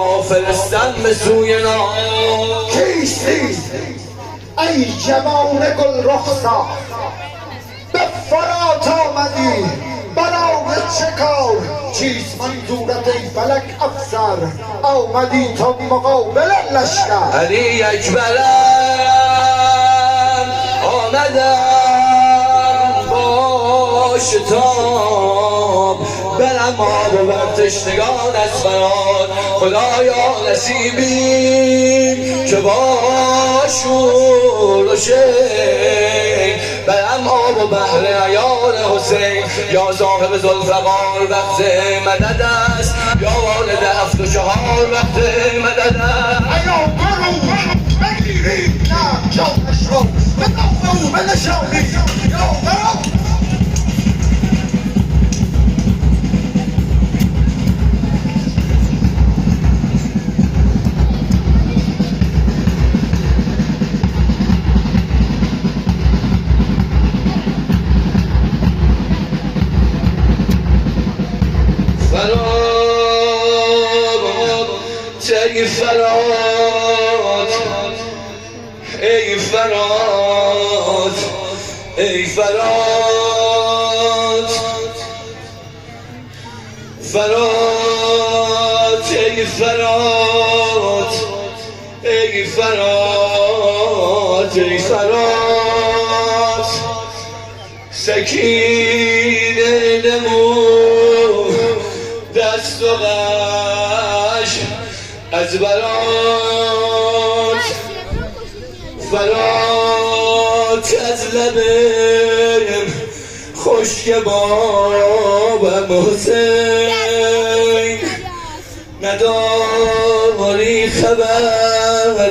را فرستن به سوی نام. کیستی ای جوان گل رخسار، به فرات آمدی برای چه کار؟ چیست منظورت ای فلک افسر، آمدی تا مقابل لشکر؟ علی اکبرم آمدم با شتاب، برم آب و بر تشنگان از فرات. خدایا نصیبی که با شور و شین، برم آب و بحر عیال حسین. یا صاحب ذوالفقار وقت مدد است، یا والد 7 و 4 وقت مدد است. ایا برو بگیرید نه جانش رو، به دام او بنشانید. یا برو ای فرات، ای فرات، ای فرات، فرات، ای فرات، ای فرات، ای فرات. سکینه نمو دست و غش از برات، فرات از لبم خشک بابم حسین. نداری خبر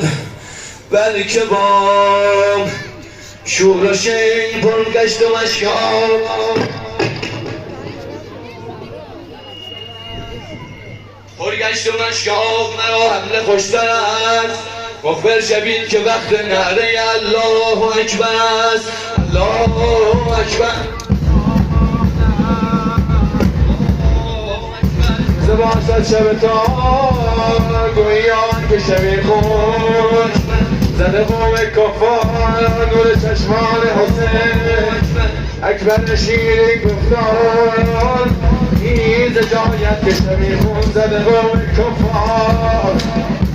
بلکه بام شور و شین پر گشت و مشکام. پرگشت و مشکاف مرا حمله خوشتر است. مخبر شوید که وقت نعره الله اکبر است. الله اکبر. باشد شب تا گویان که شبی خود، زده قوم کفار نور چشمان حسین. اکبر شیرین گفتار نیز جایت که شبی خون، زده قوم کفار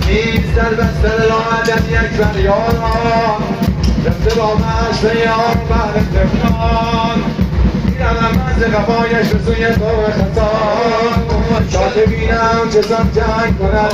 نیز در بستر راحت اکبر یاران. رفته با مشت یار بر تفنان، میرم از قفایش به سوی قوم خطا، تا ببینم چه سان جنگ کند.